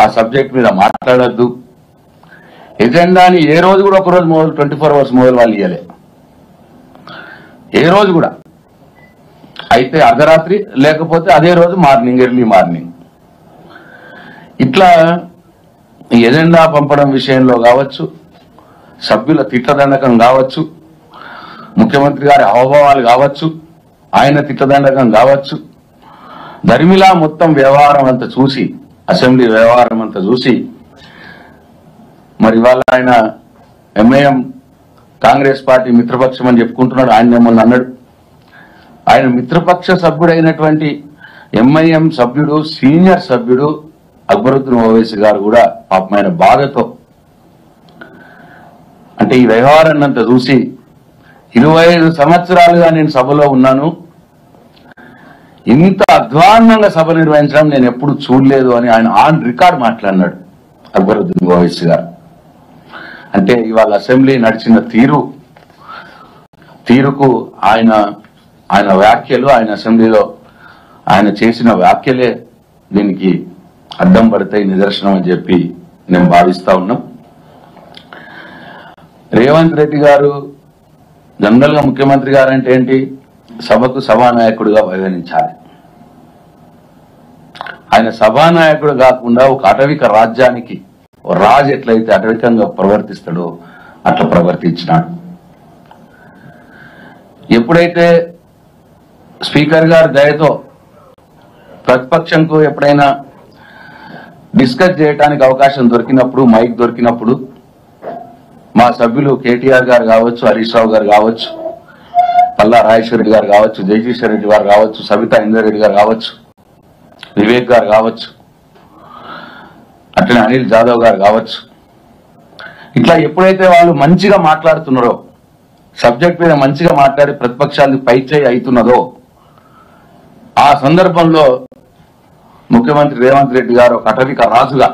ఆ సబ్జెక్ట్ మీద మాట్లాడద్దు, ఎజెండాని ఏ రోజు కూడా ఒకరోజు మొదలు 24 hours మొదలు వాళ్ళు ఇవ్వలే, ఏ రోజు కూడా. అయితే అర్ధరాత్రి లేకపోతే అదే రోజు మార్నింగ్, ఎర్లీ మార్నింగ్. ఇట్లా ఎజెండా పంపడం విషయంలో కావచ్చు, సభ్యుల తిట్టదండకం కావచ్చు, ముఖ్యమంత్రి గారి హావభావాలు కావచ్చు, ఆయన తిట్టదండకం కావచ్చు, ధర్మిలా మొత్తం వ్యవహారం అంతా చూసి, అసెంబ్లీ వ్యవహారం అంతా చూసి, మరి ఇవాళ ఆయన ఎంఐఎం కాంగ్రెస్ పార్టీ మిత్రపక్షం అని చెప్పుకుంటున్నాడు. ఆయన ఏమన్నా అన్నాడు, ఆయన మిత్రపక్ష సభ్యుడైనటువంటి ఎంఐఎం సభ్యుడు, సీనియర్ సభ్యుడు అక్బరుద్దీన్ ఓవైసీ గారు కూడా పాపమైన బాధతో, అంటే ఈ వ్యవహారాన్ని అంతా చూసి 25 సంవత్సరాలుగా నేను సభలో ఉన్నాను, ఇంత అధ్వాన్నంగా సభ నిర్వహించడం నేను ఎప్పుడు చూడలేదు అని ఆయన ఆన్ రికార్డ్ మాట్లాడినాడు అక్బరుద్దీన్ ఓవైసీ గారు. అంటే ఇవాళ అసెంబ్లీ నడిచిన తీరుకు ఆయన వ్యాఖ్యలు, ఆయన అసెంబ్లీలో ఆయన చేసిన వ్యాఖ్యలే దీనికి అడ్డం పడతాయి, నిదర్శనం అని చెప్పి నేను భావిస్తా ఉన్నాం. రేవంత్ రెడ్డి గారు జనరల్ గా ముఖ్యమంత్రి గారు అంటే ఏంటి, సభకు సభానాయకుడిగా వ్యవహరించాలి. ఆయన సభానాయకుడు కాకుండా ఒక అటవిక రాజ్యానికి రాజు ఎట్లయితే అటవికంగా ప్రవర్తిస్తాడో అట్లా ప్రవర్తించినాడు. ఎప్పుడైతే స్పీకర్ గారి దయతో ప్రతిపక్షంకు ఎప్పుడైనా డిస్కస్ చేయడానికి అవకాశం దొరికినప్పుడు, మైక్ దొరికినప్పుడు మా సభ్యులు కేటీఆర్ గారు కావచ్చు, హరీష్ రావు గారు కావచ్చు, పల్లా రాజేశ్వర రెడ్డి గారు కావచ్చు, జయకిషన్ రెడ్డి గారు కావచ్చు, సబితా ఇంద్రారెడ్డి గారు కావచ్చు, వివేక్ గారు కావచ్చు, అట్లనే అనిల్ జాదవ్ గారు కావచ్చు, ఇట్లా ఎప్పుడైతే వాళ్ళు మంచిగా మాట్లాడుతున్నారో, సబ్జెక్ట్ మీద మంచిగా మాట్లాడి ప్రతిపక్షాలకు పైచేయి అవుతున్నదో, ఆ సందర్భంలో ముఖ్యమంత్రి రేవంత్ రెడ్డి గారు ఒక అటవిక రాజుగా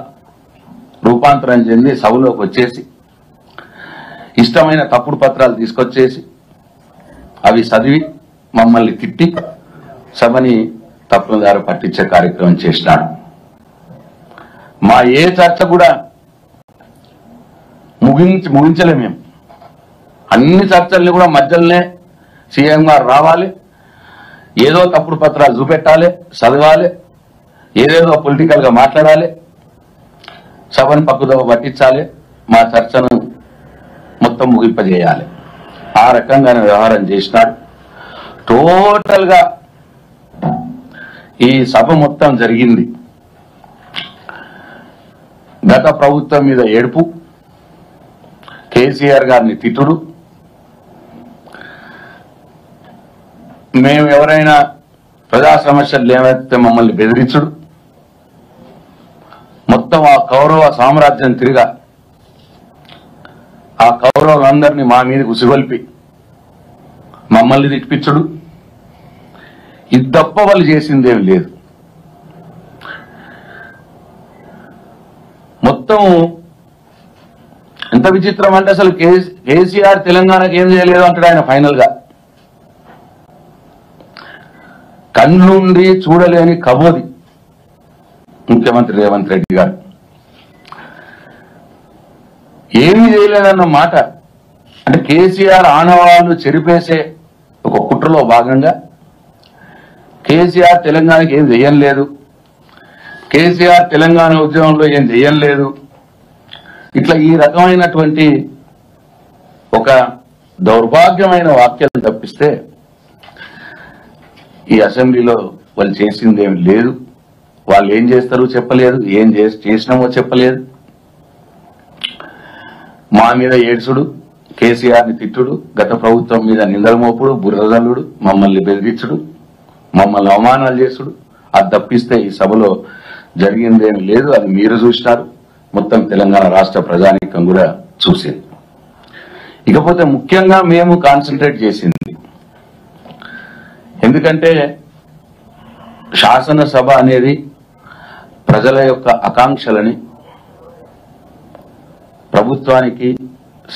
రూపాంతరం చెంది సభలోకి వచ్చేసి ఇష్టమైన తప్పుడు పత్రాలు తీసుకొచ్చేసి అవి చదివి మమ్మల్ని తిట్టి సభని తప్పుదారి పట్టించే కార్యక్రమం చేసినాడు. మా ఏ చర్చ కూడా ముగించలే మేము. అన్ని చర్చల్ని కూడా మధ్యలోనే సీఎం గారు రావాలి, ఏదో తప్పుడు పత్రాలు చూపెట్టాలి, చదవాలి, ఏదేదో పొలిటికల్ గా మాట్లాడాలి, సభను పక్కుదోవ పట్టించాలి, మా చర్చను మొత్తం ముగింపజేయాలి. ఆ రకంగానే వ్యవహారం చేసినాడు. టోటల్ గా ఈ సభ మొత్తం జరిగింది గత ప్రభుత్వం మీద ఏడుపు, కేసీఆర్ గారిని తిట్టుడు, మేము ఎవరైనా ప్రజా సమస్యలు లేవైతే మమ్మల్ని బెదిరించుడు, మొత్తం ఆ కౌరవ సామ్రాజ్యం తిరిగా ఆ కౌరవులందరినీ మా మీద ఉసిగొల్పి మమ్మల్ని తిట్టిపించుడు, ఇది తప్ప వాళ్ళు చేసిందేం లేదు. మొత్తం ఎంత విచిత్రం అంటే అసలు కేసీఆర్ తెలంగాణకు ఏం చేయలేదు అంటాడు ఆయన. ఫైనల్ గా కన్నుండి చూడలేని కబోది ముఖ్యమంత్రి రేవంత్ రెడ్డి గారు. ఏమీ చేయలేదన్న మాట. అంటే కేసీఆర్ ఆనవాళ్లు చెరిపేసే ఒక కుట్రలో భాగంగా కేసీఆర్ తెలంగాణకి ఏం చేయలేదు, కేసీఆర్ తెలంగాణ ఉద్యమంలో ఏం చేయలేదు, ఇట్లా ఈ రకమైనటువంటి ఒక దౌర్భాగ్యమైన వాక్యాలను తప్పిస్తే ఈ అసెంబ్లీలో వాళ్ళు చేసిందేం లేదు. వాళ్ళు ఏం చేస్తారో చెప్పలేదు, ఏం చేసినామో చెప్పలేదు. మా మీద ఏడ్చుడు, కేసీఆర్ని తిట్టుడు, గత ప్రభుత్వం మీద నిందల మోపుడు, బుర్రదల్లుడు, మమ్మల్ని బెదిరించుడు, మమ్మల్ని అవమానాలు చేసుడు, అది తప్పిస్తే ఈ సభలో జరిగిందేమి లేదు. అది మీరు చూసినారు, మొత్తం తెలంగాణ రాష్ట్ర ప్రజానీకం కూడా చూసింది. ఇకపోతే ముఖ్యంగా మేము కాన్సన్ట్రేట్ చేసింది, ఎందుకంటే శాసనసభ అనేది ప్రజల యొక్క ఆకాంక్షలని ప్రభుత్వానికి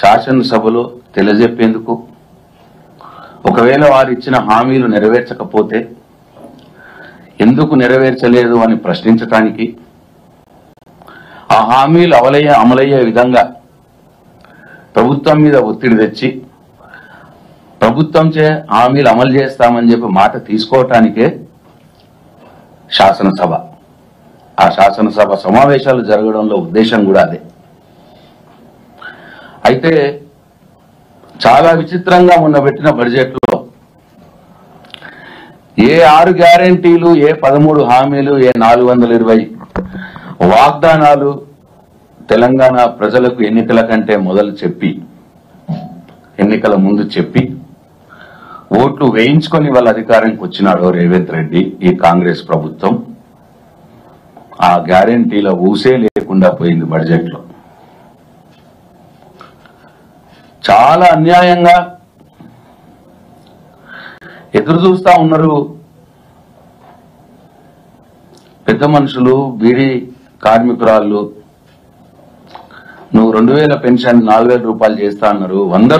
శాసనసభలో తెలియజెప్పేందుకు, ఒకవేళ వారు ఇచ్చిన హామీలు నెరవేర్చకపోతే ఎందుకు నెరవేర్చలేదు అని ప్రశ్నించడానికి, ఆ హామీలు అమలయ్యే విధంగా ప్రభుత్వం మీద ఒత్తిడి తెచ్చి ప్రభుత్వంచే హామీలు అమలు చేస్తామని చెప్పి మాట తీసుకోవటానికే శాసనసభ. ఆ శాసనసభ సమావేశాలు జరగడంలో ఉద్దేశం కూడా అదే. అయితే చాలా విచిత్రంగా మొన్న పెట్టిన బడ్జెట్ లో ఏ 6 గ్యారెంటీలు, ఏ 13 హామీలు, ఏ 420 వాగ్దానాలు తెలంగాణ ప్రజలకు ఎన్నికల కంటే మొదలు చెప్పి, ఎన్నికల ముందు చెప్పి ఓట్లు వేయించుకొని వాళ్ళ అధికారానికి వచ్చినాడో రేవంత్ రెడ్డి, ఈ కాంగ్రెస్ ప్రభుత్వం, ఆ గ్యారెంటీల ఊసే లేకుండా పోయింది బడ్జెట్ లో. చాలా అన్యాయంగా ఎదురు చూస్తా ఉన్నారు పెద్ద మనుషులు, బీడీ కార్మికురాళ్ళు. నువ్వు 2000 పెన్షన్ 4000 రూపాయలు చేస్తా అన్నారు. 100